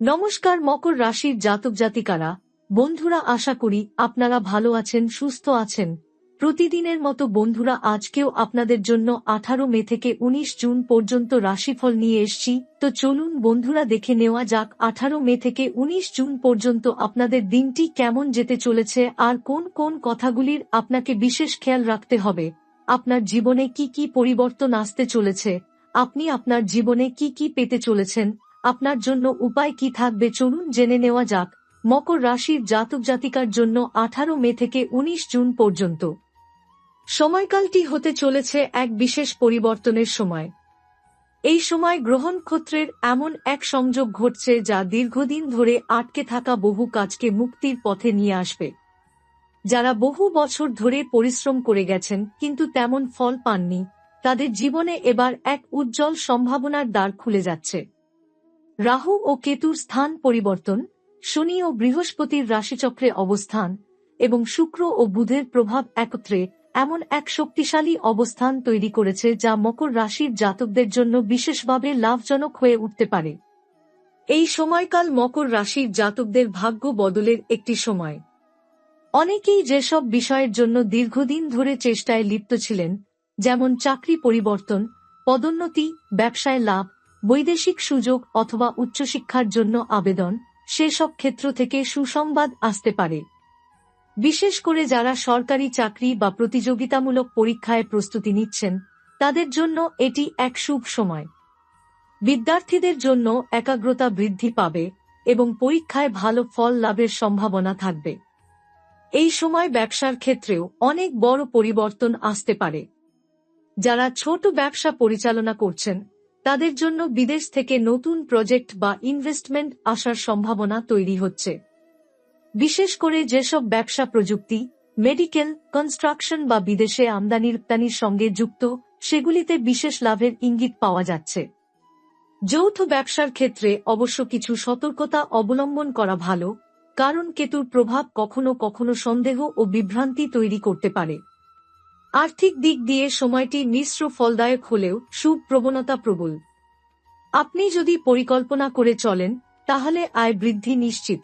নমস্কার মকর রাশির জাতক জাতিকারা, বন্ধুরা, আশা করি আপনারা ভালো আছেন, সুস্থ আছেন। প্রতিদিনের মতো বন্ধুরা, আজকেও আপনাদের জন্য 18 মে থেকে 19 জুন পর্যন্ত রাশিফল নিয়ে এসেছি। তো চলুন বন্ধুরা, দেখে নেওয়া যাক 18 মে থেকে 19 জুন পর্যন্ত আপনাদের দিনটি কেমন যেতে চলেছে আর কোন কোন কথাগুলির আপনাকে বিশেষ খেয়াল রাখতে হবে। আপনার জীবনে কি কি পরিবর্তন আসতে চলেছে, আপনি আপনার জীবনে কি কি পেতে চলেছেন, আপনার জন্য উপায় কি থাকবে, চলুন জেনে নেওয়া যাক। মকর রাশির জাতক জাতিকার জন্য 18 মে থেকে 19 জুন পর্যন্ত সময়কালটি হতে চলেছে এক বিশেষ পরিবর্তনের সময়। এই সময় গ্রহণ নক্ষত্রের এমন এক সংযোগ ঘটছে যা দীর্ঘদিন ধরে আটকে থাকা বহু কাজকে মুক্তির পথে নিয়ে আসবে। যারা বহু বছর ধরে পরিশ্রম করে গেছেন কিন্তু তেমন ফল পাননি, তাদের জীবনে এবার এক উজ্জ্বল সম্ভাবনার দ্বার খুলে যাচ্ছে। রাহু ও কেতুর স্থান পরিবর্তন, শনি ও বৃহস্পতির রাশিচক্রে অবস্থান এবং শুক্র ও বুধের প্রভাব একত্রে এমন এক শক্তিশালী অবস্থান তৈরি করেছে যা মকর রাশির জাতকদের জন্য বিশেষভাবে লাভজনক হয়ে উঠতে পারে। এই সময়কাল মকর রাশির জাতকদের ভাগ্য বদলের একটি সময়। অনেকেই যেসব বিষয়ের জন্য দীর্ঘদিন ধরে চেষ্টায় লিপ্ত ছিলেন, যেমন চাকরি পরিবর্তন, পদোন্নতি, ব্যবসায় লাভ, বৈদেশিক সুযোগ অথবা উচ্চশিক্ষার জন্য আবেদন, সেসব ক্ষেত্র থেকে সুসংবাদ আসতে পারে। বিশেষ করে যারা সরকারি চাকরি বা প্রতিযোগিতামূলক পরীক্ষায় প্রস্তুতি নিচ্ছেন, তাদের জন্য এটি এক শুভ সময়। বিদ্যার্থীদের জন্য একাগ্রতা বৃদ্ধি পাবে এবং পরীক্ষায় ভালো ফল লাভের সম্ভাবনা থাকবে। এই সময় ব্যবসার ক্ষেত্রেও অনেক বড় পরিবর্তন আসতে পারে। যারা ছোট ব্যবসা পরিচালনা করছেন, তাদের জন্য বিদেশ থেকে নতুন প্রজেক্ট বা ইনভেস্টমেন্ট আসার সম্ভাবনা তৈরি হচ্ছে। বিশেষ করে যেসব ব্যবসা প্রযুক্তি, মেডিকেল, কনস্ট্রাকশন বা বিদেশে আমদানি রপ্তানির সঙ্গে যুক্ত, সেগুলিতে বিশেষ লাভের ইঙ্গিত পাওয়া যাচ্ছে। যৌথ ব্যবসার ক্ষেত্রে অবশ্য কিছু সতর্কতা অবলম্বন করা ভালো, কারণ কেতুর প্রভাব কখনো কখনো সন্দেহ ও বিভ্রান্তি তৈরি করতে পারে। আর্থিক দিক দিয়ে সময়টি মিশ্র ফলদায়ক হলেও শুভ প্রবণতা প্রবল। আপনি যদি পরিকল্পনা করে চলেন, তাহলে আয় বৃদ্ধি নিশ্চিত।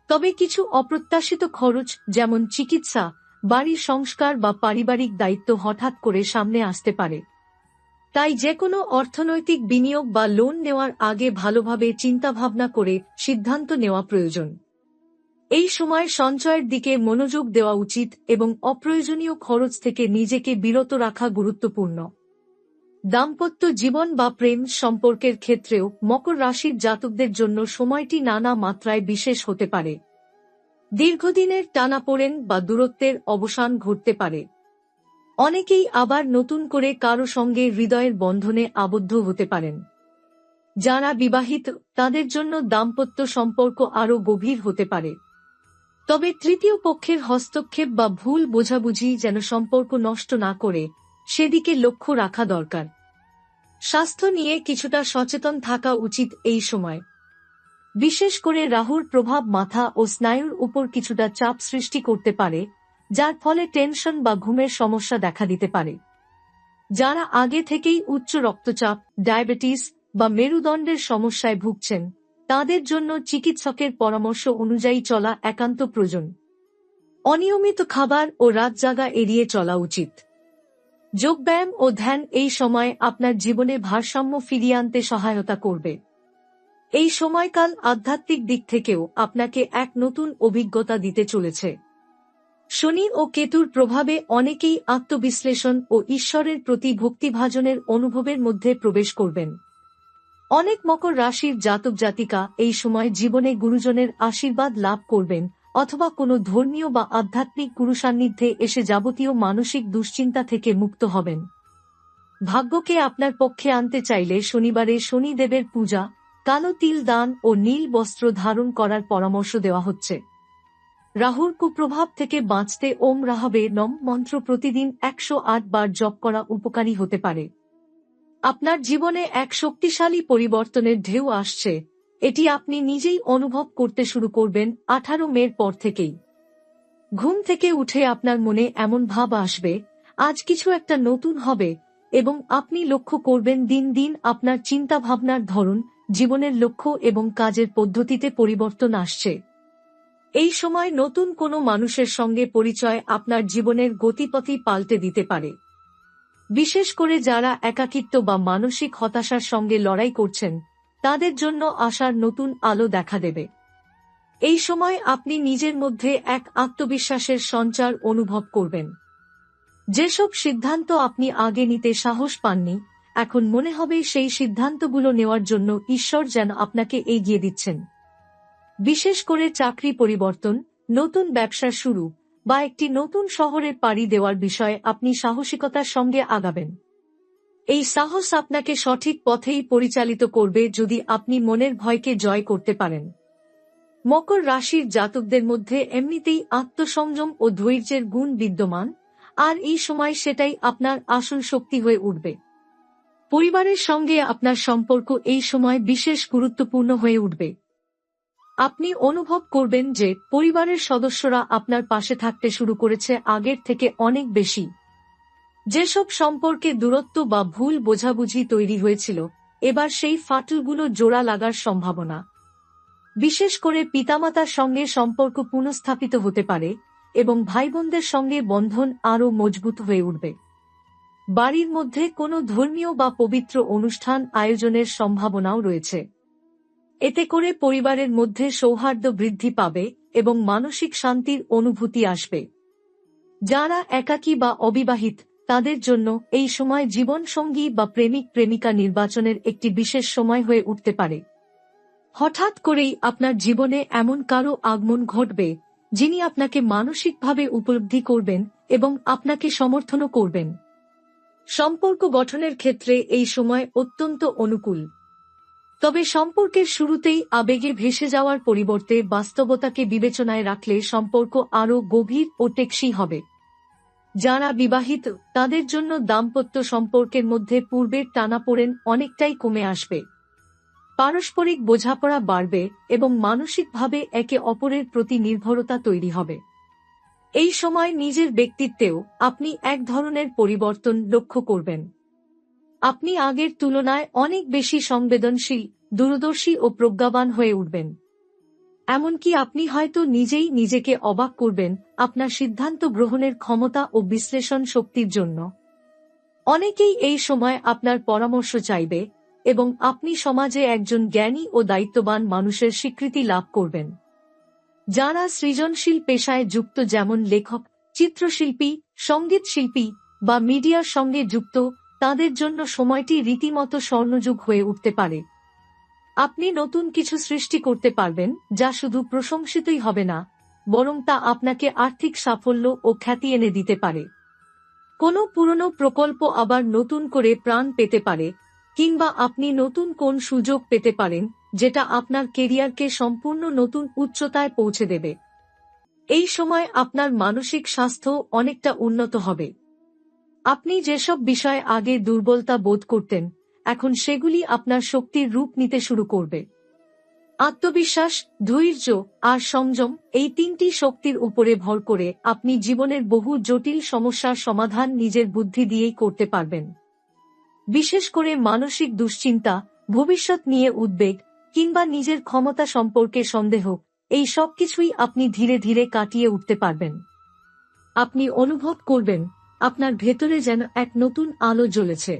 তবে কিছু অপ্রত্যাশিত খরচ, যেমন চিকিৎসা, বাড়ির সংস্কার বা পারিবারিক দায়িত্ব হঠাৎ করে সামনে আসতে পারে। তাই যেকোনো অর্থনৈতিক বিনিয়োগ বা লোন নেওয়ার আগে ভালোভাবে চিন্তাভাবনা করে সিদ্ধান্ত নেওয়া প্রয়োজন। এই সময় সঞ্চয়ের দিকে মনোযোগ দেওয়া উচিত এবং অপ্রয়োজনীয় খরচ থেকে নিজেকে বিরত রাখা গুরুত্বপূর্ণ। দাম্পত্য জীবন বা প্রেম সম্পর্কের ক্ষেত্রেও মকর রাশির জাতকদের জন্য সময়টি নানা মাত্রায় বিশেষ হতে পারে। দীর্ঘদিনের টানাপোড়েন বা দূরত্বের অবসান ঘটতে পারে। অনেকেই আবার নতুন করে কারো সঙ্গে হৃদয়ের বন্ধনে আবদ্ধ হতে পারেন। যারা বিবাহিত, তাদের জন্য দাম্পত্য সম্পর্ক আরও গভীর হতে পারে। তবে তৃতীয় পক্ষের হস্তক্ষেপ বা ভুল বোঝাবুঝি যেন সম্পর্ক নষ্ট না করে, সেদিকে লক্ষ্য রাখা দরকার। স্বাস্থ্য নিয়ে কিছুটা সচেতন থাকা উচিত এই সময়। বিশেষ করে রাহুর প্রভাব মাথা ও স্নায়ুর উপর কিছুটা চাপ সৃষ্টি করতে পারে, যার ফলে টেনশন বা ঘুমের সমস্যা দেখা দিতে পারে। যারা আগে থেকেই উচ্চ রক্তচাপ, ডায়াবেটিস বা মেরুদণ্ডের সমস্যায় ভুগছেন, তাদের জন্য চিকিৎসকের পরামর্শ অনুযায়ী চলা একান্ত প্রয়োজন। অনিয়মিত খাবার ও রাত জাগা এড়িয়ে চলা উচিত। যোগব্যায়াম ও ধ্যান এই সময় আপনার জীবনে ভারসাম্য ফিরিয়ে আনতে সহায়তা করবে। এই সময়কাল আধ্যাত্মিক দিক থেকেও আপনাকে এক নতুন অভিজ্ঞতা দিতে চলেছে। শনি ও কেতুর প্রভাবে অনেকেই আত্মবিশ্লেষণ ও ঈশ্বরের প্রতি ভক্তিভাজনের অনুভবের মধ্যে প্রবেশ করবেন। অনেক মকর রাশির জাতক জাতিকা এই সময় জীবনে গুরুজনের আশীর্বাদ লাভ করবেন অথবা কোনো ধর্মীয় বা আধ্যাত্মিক গুরু সান্নিধ্যে এসে যাবতীয় মানসিক দুশ্চিন্তা থেকে মুক্ত হবেন। ভাগ্যকে আপনার পক্ষে আনতে চাইলে শনিবারে শনিদেবের পূজা, কালো তিল দান ও নীল বস্ত্র ধারণ করার পরামর্শ দেওয়া হচ্ছে। রাহুর কুপ্রভাব থেকে বাঁচতে ওম রাহবে নম মন্ত্র প্রতিদিন 108 বার জপ করা উপকারী হতে পারে। আপনার জীবনে এক শক্তিশালী পরিবর্তনের ঢেউ আসছে, এটি আপনি নিজেই অনুভব করতে শুরু করবেন 18 মের পর থেকেই। ঘুম থেকে উঠে আপনার মনে এমন ভাব আসবে, আজ কিছু একটা নতুন হবে, এবং আপনি লক্ষ্য করবেন দিন দিন আপনার চিন্তাভাবনার ধরন জীবনের লক্ষ্য এবং কাজের পদ্ধতিতে পরিবর্তন আসছে। এই সময় নতুন কোনো মানুষের সঙ্গে পরিচয় আপনার জীবনের গতিপথই পাল্টে দিতে পারে। বিশেষ করে যারা একাকিত্ব বা মানসিক হতাশার সঙ্গে লড়াই করছেন, তাদের জন্য আশার নতুন আলো দেখা দেবে। এই সময় আপনি নিজের মধ্যে এক আত্মবিশ্বাসের সঞ্চার অনুভব করবেন। যেসব সিদ্ধান্ত আপনি আগে নিতে সাহস পাননি, এখন মনে হবে সেই সিদ্ধান্তগুলো নেওয়ার জন্য ঈশ্বর যেন আপনাকে এগিয়ে দিচ্ছেন। বিশেষ করে চাকরি পরিবর্তন, নতুন ব্যবসা শুরু বা একটি নতুন শহরে পাড়ি দেওয়ার বিষয়ে আপনি সাহসিকতার সঙ্গে আগাবেন। এই সাহস আপনাকে সঠিক পথেই পরিচালিত করবে যদি আপনি মনের ভয়কে জয় করতে পারেন। মকর রাশির জাতকদের মধ্যে এমনিতেই আত্মসংযম ও ধৈর্যের গুণ বিদ্যমান, আর এই সময় সেটাই আপনার আসল শক্তি হয়ে উঠবে। পরিবারের সঙ্গে আপনার সম্পর্ক এই সময় বিশেষ গুরুত্বপূর্ণ হয়ে উঠবে। আপনি অনুভব করবেন যে পরিবারের সদস্যরা আপনার পাশে থাকতে শুরু করেছে আগের থেকে অনেক বেশি। যেসব সম্পর্কে দূরত্ব বা ভুল বোঝাবুঝি তৈরি হয়েছিল, এবার সেই ফাটলগুলো জোড়া লাগার সম্ভাবনা। বিশেষ করে পিতামাতার সঙ্গে সম্পর্ক পুনঃস্থাপিত হতে পারে এবং ভাইবোনদের সঙ্গে বন্ধন আরও মজবুত হয়ে উঠবে। বাড়ির মধ্যে কোনো ধর্মীয় বা পবিত্র অনুষ্ঠান আয়োজনের সম্ভাবনাও রয়েছে। এতে করে পরিবারের মধ্যে সৌহার্দ্য বৃদ্ধি পাবে এবং মানসিক শান্তির অনুভূতি আসবে। যারা একাকী বা অবিবাহিত, তাদের জন্য এই সময় জীবনসঙ্গী বা প্রেমিক প্রেমিকা নির্বাচনের একটি বিশেষ সময় হয়ে উঠতে পারে। হঠাৎ করেই আপনার জীবনে এমন কারো আগমন ঘটবে, যিনি আপনাকে মানসিকভাবে উপলব্ধি করবেন এবং আপনাকে সমর্থনও করবেন। সম্পর্ক গঠনের ক্ষেত্রে এই সময় অত্যন্ত অনুকূল। তবে সম্পর্কের শুরুতেই আবেগে ভেসে যাওয়ার পরিবর্তে বাস্তবতাকে বিবেচনায় রাখলে সম্পর্ক আরও গভীর ও টেকসই হবে। যারা বিবাহিত, তাদের জন্য দাম্পত্য সম্পর্কের মধ্যে পূর্বের টানাপোড়েন অনেকটাই কমে আসবে। পারস্পরিক বোঝাপড়া বাড়বে এবং মানসিকভাবে একে অপরের প্রতি নির্ভরতা তৈরি হবে। এই সময় নিজের ব্যক্তিত্বেও আপনি এক ধরনের পরিবর্তন লক্ষ্য করবেন। আপনি আগের তুলনায় অনেক বেশি সংবেদনশীল, দূরদর্শী ও প্রজ্ঞাবান হয়ে উঠবেন। এমনকি আপনি হয়তো নিজেই নিজেকে অবাক করবেন আপনার সিদ্ধান্ত গ্রহণের ক্ষমতা ও বিশ্লেষণ শক্তির জন্য। অনেকেই এই সময় আপনার পরামর্শ চাইবে এবং আপনি সমাজে একজন জ্ঞানী ও দায়িত্ববান মানুষের স্বীকৃতি লাভ করবেন। যারা সৃজনশীল পেশায় যুক্ত, যেমন লেখক, চিত্রশিল্পী, সঙ্গীত শিল্পী বা মিডিয়ার সঙ্গে যুক্ত, তাদের জন্য সময়টি রীতিমতো স্বর্ণযুগ হয়ে উঠতে পারে। আপনি নতুন কিছু সৃষ্টি করতে পারবেন যা শুধু প্রশংসিতই হবে না, বরং তা আপনাকে আর্থিক সাফল্য ও খ্যাতি এনে দিতে পারে। কোনো পুরনো প্রকল্প আবার নতুন করে প্রাণ পেতে পারে, কিংবা আপনি নতুন কোন সুযোগ পেতে পারেন যেটা আপনার কেরিয়ারকে সম্পূর্ণ নতুন উচ্চতায় পৌঁছে দেবে। এই সময় আপনার মানসিক স্বাস্থ্য অনেকটা উন্নত হবে। আপনি যেসব বিষয়ে আগে দুর্বলতা বোধ করতেন, এখন সেগুলি আপনার শক্তির রূপ নিতে শুরু করবে। আত্মবিশ্বাস, ধৈর্য আর সংযম, এই তিনটি শক্তির উপরে ভর করে আপনি জীবনের বহু জটিল সমস্যার সমাধান নিজের বুদ্ধি দিয়েই করতে পারবেন। বিশেষ করে মানসিক দুশ্চিন্তা, ভবিষ্যৎ নিয়ে উদ্বেগ কিংবা নিজের ক্ষমতা সম্পর্কে সন্দেহ, এই সব কিছুই আপনি ধীরে ধীরে কাটিয়ে উঠতে পারবেন। আপনি অনুভব করবেন আপনার ভেতরে যেন এক নতুন আলো জ্বলেছে।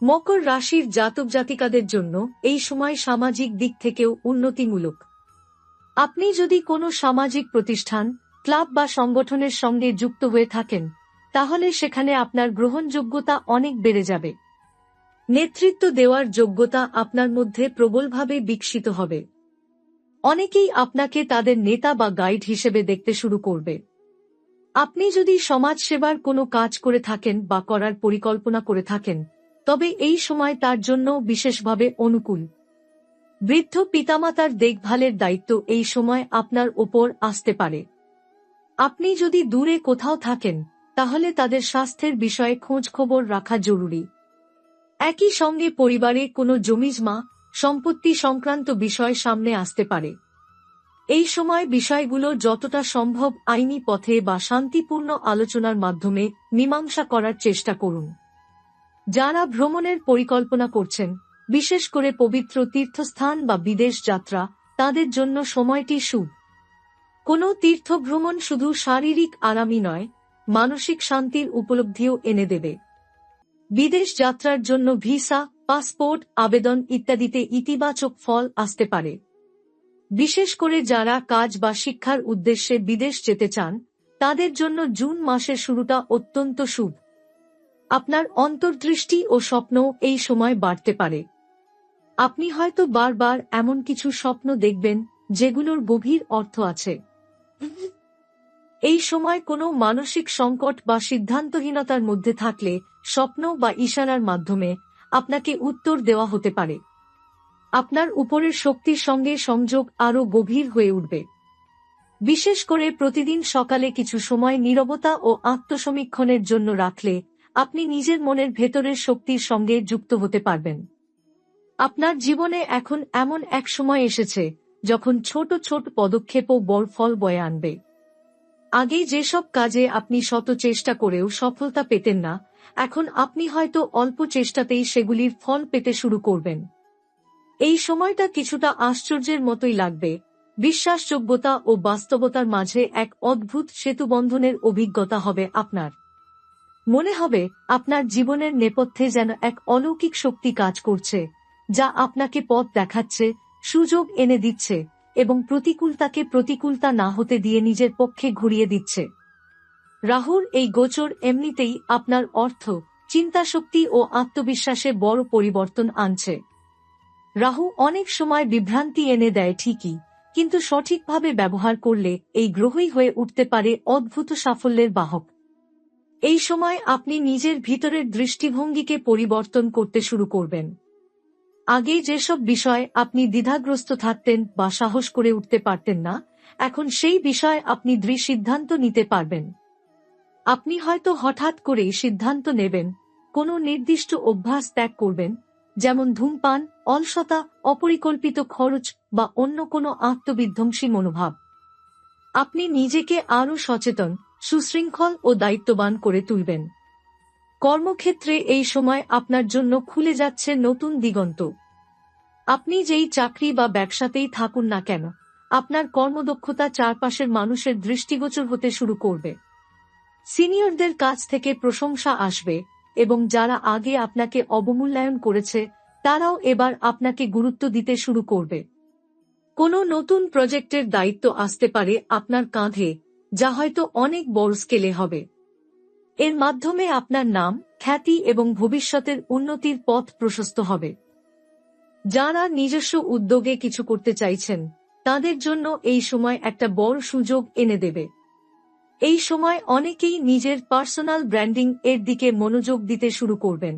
মকর রাশির জাতক জাতিকাদের জন্য এই সময় সামাজিক দিক থেকেও উন্নতিমূলক। আপনি যদি কোনো সামাজিক প্রতিষ্ঠান, ক্লাব বা সংগঠনের সঙ্গে যুক্ত হয়ে থাকেন, তাহলে সেখানে আপনার গ্রহণযোগ্যতা অনেক বেড়ে যাবে। নেতৃত্ব দেওয়ার যোগ্যতা আপনার মধ্যে প্রবলভাবে বিকশিত হবে। অনেকেই আপনাকে তাদের নেতা বা গাইড হিসেবে দেখতে শুরু করবে। আপনি যদি সমাজসেবার কোনো কাজ করে থাকেন বা করার পরিকল্পনা করে থাকেন, তবে এই সময় তার জন্য বিশেষভাবে অনুকূল। বৃদ্ধ পিতামাতার দেখভালের দায়িত্ব এই সময় আপনার ওপর আসতে পারে। আপনি যদি দূরে কোথাও থাকেন, তাহলে তাদের স্বাস্থ্যের বিষয়ে খোঁজ খবর রাখা জরুরি। একই সঙ্গে পরিবারে কোনো জমিজমা, সম্পত্তি সংক্রান্ত বিষয় সামনে আসতে পারে। এই সময় বিষয়গুলো যতটা সম্ভব আইনি পথে বা শান্তিপূর্ণ আলোচনার মাধ্যমে মীমাংসা করার চেষ্টা করুন। যারা ভ্রমণের পরিকল্পনা করছেন, বিশেষ করে পবিত্র তীর্থস্থান বা বিদেশ যাত্রা তাদের জন্য সময়টি শুভ। কোনো তীর্থ ভ্রমণ শুধু শারীরিক আরামই নয়, মানসিক শান্তির উপলব্ধিও এনে দেবে। বিদেশ যাত্রার জন্য ভিসা, পাসপোর্ট আবেদন ইত্যাদিতে ইতিবাচক ফল আসতে পারে। বিশেষ করে যারা কাজ বা শিক্ষার উদ্দেশ্যে বিদেশ যেতে চান তাদের জন্য জুন মাসের শুরুটা অত্যন্ত শুভ। আপনার অন্তর্দৃষ্টি ও স্বপ্ন এই সময় বাড়তে পারে। আপনি হয়তো বারবার এমন কিছু স্বপ্ন দেখবেন যেগুলোর গভীর অর্থ আছে। এই সময় কোনো মানসিক সংকট বা সিদ্ধান্তহীনতার মধ্যে থাকলে স্বপ্ন বা ইশারার মাধ্যমে আপনাকে উত্তর দেওয়া হতে পারে। আপনার উপরের শক্তির সঙ্গে সংযোগ আরও গভীর হয়ে উঠবে। বিশেষ করে প্রতিদিন সকালে কিছু সময় নীরবতা ও আত্মসমীক্ষণের জন্য রাখলে আপনি নিজের মনের ভেতরের শক্তির সঙ্গে যুক্ত হতে পারবেন। আপনার জীবনে এখন এমন এক সময় এসেছে যখন ছোট ছোট পদক্ষেপও বড় ফল বয়ে আনবে। আগে যেসব কাজে আপনি শত চেষ্টা করেও সফলতা পেতেন না, এখন আপনি হয়তো অল্প চেষ্টাতেই সেগুলির ফল পেতে শুরু করবেন। এই সময়টা কিছুটা আশ্চর্যের মতোই লাগবে। বিশ্বাসযোগ্যতা ও বাস্তবতার মাঝে এক অদ্ভুত সেতুবন্ধনের অভিজ্ঞতা হবে আপনার। মনে হবে আপনার জীবনের নেপথ্যে যেন এক অলৌকিক শক্তি কাজ করছে, যা আপনাকে পথ দেখাচ্ছে, সুযোগ এনে দিচ্ছে এবং প্রতিকূলতাকে প্রতিকূলতা না হতে দিয়ে নিজের পক্ষে ঘুরিয়ে দিচ্ছে। রাহুর এই গোচর এমনিতেই আপনার অর্থ, চিন্তাশক্তি ও আত্মবিশ্বাসে বড় পরিবর্তন আনছে। রাহু অনেক সময় বিভ্রান্তি এনে দেয় ঠিকই, কিন্তু সঠিকভাবে ব্যবহার করলে এই গ্রহই হয়ে উঠতে পারে অদ্ভুত সাফল্যের বাহক। এই সময় আপনি নিজের ভিতরের দৃষ্টিভঙ্গিকে পরিবর্তন করতে শুরু করবেন। আগে যেসব বিষয়ে আপনি দ্বিধাগ্রস্ত থাকতেন বা সাহস করে উঠতে পারতেন না, এখন সেই বিষয়ে আপনি দৃঢ় সিদ্ধান্ত নিতে পারবেন। আপনি হয়তো হঠাৎ করেই সিদ্ধান্ত নেবেন, কোনো নির্দিষ্ট অভ্যাস ত্যাগ করবেন, যেমন ধূমপান, অলসতা, অপরিকল্পিত খরচ বা অন্য কোনো আত্মবিধ্বংসী মনোভাব। আপনি নিজেকে আরও সচেতন, সুশৃঙ্খল ও দায়িত্ববান করে তুলবেন। কর্মক্ষেত্রে এই সময় আপনার জন্য খুলে যাচ্ছে নতুন দিগন্ত। আপনি যেই চাকরি বা ব্যবসাতেই থাকুন না কেন, আপনার কর্মদক্ষতা চারপাশের মানুষের দৃষ্টিগোচর হতে শুরু করবে। সিনিয়রদের কাছ থেকে প্রশংসা আসবে এবং যারা আগে আপনাকে অবমূল্যায়ন করেছে তারাও এবার আপনাকে গুরুত্ব দিতে শুরু করবে। কোনো নতুন প্রজেক্টের দায়িত্ব আসতে পারে আপনার কাঁধে, যা হয়তো অনেক বড় স্কেলে হবে। এর মাধ্যমে আপনার নাম, খ্যাতি এবং ভবিষ্যতের উন্নতির পথ প্রশস্ত হবে। যারা নিজস্ব উদ্যোগে কিছু করতে চাইছেন তাদের জন্য এই সময় একটা বড় সুযোগ এনে দেবে। এই সময় অনেকেই নিজের পার্সোনাল ব্র্যান্ডিং এর দিকে মনোযোগ দিতে শুরু করবেন।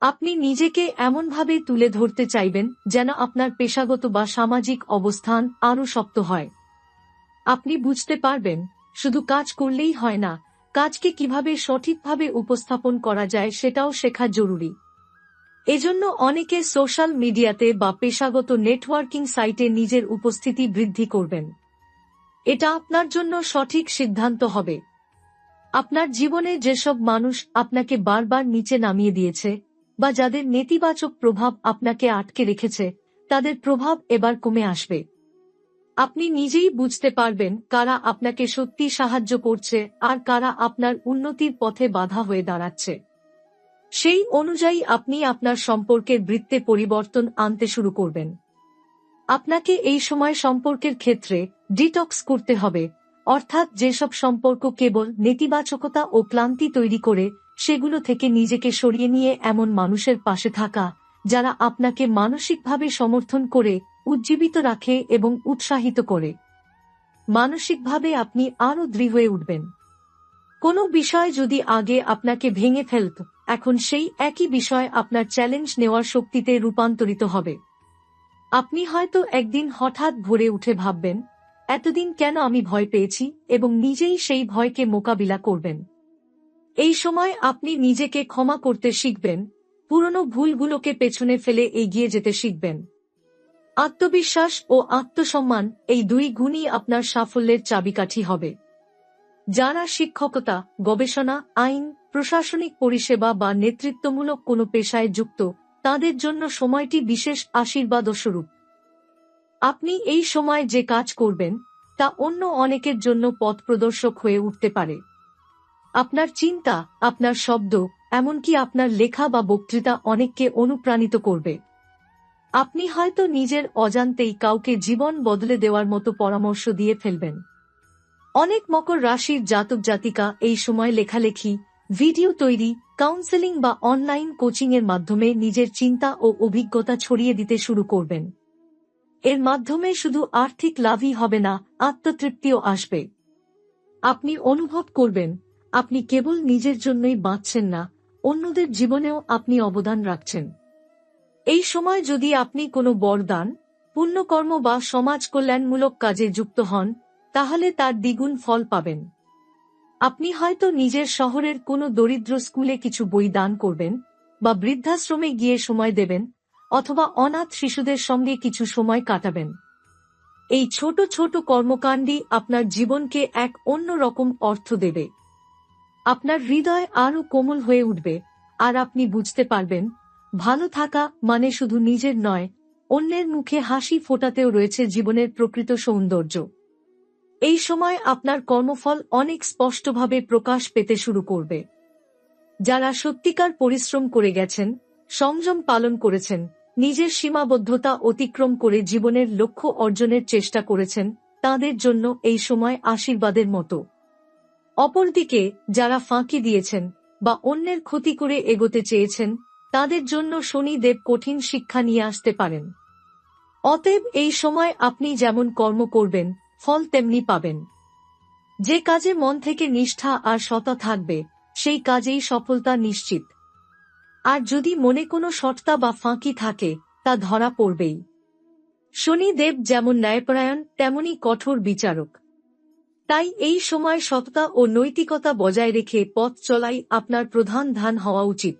আপনি নিজেকে এমনভাবে তুলে ধরতে চাইবেন যেন আপনার পেশাগত বা সামাজিক অবস্থান আরও শক্ত হয়। আপনি বুঝতে পারবেন, শুধু কাজ করলেই হয় না, কাজকে কিভাবে সঠিকভাবে উপস্থাপন করা যায় সেটাও শেখা জরুরি। এজন্য অনেকে সোশ্যাল মিডিয়াতে বা পেশাগত নেটওয়ার্কিং সাইটে নিজের উপস্থিতি বৃদ্ধি করবেন। এটা আপনার জন্য সঠিক সিদ্ধান্ত হবে। আপনার জীবনে যেসব মানুষ আপনাকে বারবার নিচে নামিয়ে দিয়েছে বা যাদের নেতিবাচক প্রভাব আপনাকে আটকে রেখেছে, তাদের প্রভাব এবার কমে আসবে। আপনি নিজেই বুঝতে পারবেন কারা আপনাকে সত্যি সাহায্য করছে আর কারা আপনার উন্নতির পথে বাধা হয়ে দাঁড়াচ্ছে। সেই অনুযায়ী আপনি আপনার সম্পর্কের বৃত্তে পরিবর্তন আনতে শুরু করবেন। আপনাকে এই সময় সম্পর্কের ক্ষেত্রে ডিটক্স করতে হবে, অর্থাৎ যেসব সম্পর্ক কেবল নেতিবাচকতা ও ক্লান্তি তৈরি করে সেগুলো থেকে নিজেকে সরিয়ে নিয়ে এমন মানুষের পাশে থাকা যারা আপনাকে মানসিকভাবে সমর্থন করে, উজ্জীবিত রাখে এবং উৎসাহিত করে। মানসিকভাবে আপনি আরও দৃঢ় হয়ে উঠবেন। কোনো বিষয় যদি আগে আপনাকে ভেঙে ফেলত, এখন সেই একই বিষয় আপনার চ্যালেঞ্জ নেওয়ার শক্তিতে রূপান্তরিত হবে। আপনি হয়তো একদিন হঠাৎ ভোরে উঠে ভাববেন, এতদিন কেন আমি ভয় পেয়েছি, এবং নিজেই সেই ভয়কে মোকাবিলা করবেন। এই সময় আপনি নিজেকে ক্ষমা করতে শিখবেন, পুরনো ভুলগুলোকে পেছনে ফেলে এগিয়ে যেতে শিখবেন। আত্মবিশ্বাস ও আত্মসম্মান এই দুই গুণই আপনার সাফল্যের চাবিকাঠি হবে। যারা শিক্ষকতা, গবেষণা, আইন, প্রশাসনিক পরিষেবা বা নেতৃত্বমূলক কোনো পেশায় যুক্ত তাদের জন্য সময়টি বিশেষ আশীর্বাদ স্বরূপ। আপনি এই সময় যে কাজ করবেন তা অন্য অনেকের জন্য পথ প্রদর্শক হয়ে উঠতে পারে। আপনার চিন্তা, আপনার শব্দ, এমনকি আপনার লেখা বা বক্তৃতা অনেককে অনুপ্রাণিত করবে। আপনি হয়তো নিজের অজান্তেই কাউকে জীবন বদলে দেওয়ার মতো পরামর্শ দিয়ে ফেলবেন। অনেক মকর রাশির জাতক জাতিকা এই সময় লেখালেখি, ভিডিও তৈরি, কাউন্সেলিং বা অনলাইন কোচিংয়ের মাধ্যমে নিজের চিন্তা ও অভিজ্ঞতা ছড়িয়ে দিতে শুরু করবেন। এর মাধ্যমে শুধু আর্থিক লাভই হবে না, আত্মতৃপ্তিও আসবে। আপনি অনুভব করবেন আপনি কেবল নিজের জন্যই বাঁচছেন না, অন্যদের জীবনেও আপনি অবদান রাখছেন। এই সময় যদি আপনি কোনো বরদান, পুণ্যকর্ম বা সমাজ কল্যাণমূলক কাজে যুক্ত হন, তাহলে তার দ্বিগুণ ফল পাবেন। আপনি হয়তো নিজের শহরের কোনো দরিদ্র স্কুলে কিছু বই দান করবেন, বা বৃদ্ধাশ্রমে গিয়ে সময় দেবেন, অথবা অনাথ শিশুদের সঙ্গে কিছু সময় কাটাবেন। এই ছোট ছোট কর্মকাণ্ডই আপনার জীবনকে এক অন্য রকম অর্থ দেবে। আপনার হৃদয় আরও কোমল হয়ে উঠবে, আর আপনি বুঝতে পারবেন ভালো থাকা মানে শুধু নিজের নয়, অন্যের মুখে হাসি ফোটাতেও রয়েছে জীবনের প্রকৃত সৌন্দর্য। এই সময় আপনার কর্মফল অনেক স্পষ্টভাবে প্রকাশ পেতে শুরু করবে। যারা সত্যিকার পরিশ্রম করে গেছেন, সংযম পালন করেছেন, নিজের সীমাবদ্ধতা অতিক্রম করে জীবনের লক্ষ্য অর্জনের চেষ্টা করেছেন, তাদের জন্য এই সময় আশীর্বাদের মতো। অপরদিকে যারা ফাঁকি দিয়েছেন বা অন্যের ক্ষতি করে এগোতে চেয়েছেন, তাদের জন্য শনিদেব কঠিন শিক্ষা নিয়ে আসতে পারেন। অতএব এই সময় আপনি যেমন কর্ম করবেন, ফল তেমনি পাবেন। যে কাজে মন থেকে নিষ্ঠা আর সততা থাকবে, সেই কাজেই সফলতা নিশ্চিত। আর যদি মনে কোনো সটতা বা ফাঁকি থাকে, তা ধরা পড়বেই। শনিদেব যেমন ন্যায়পরায়ণ, তেমনি কঠোর বিচারক। তাই এই সময় সততা ও নৈতিকতা বজায় রেখে পথ চলাই আপনার প্রধান ধ্যান হওয়া উচিত।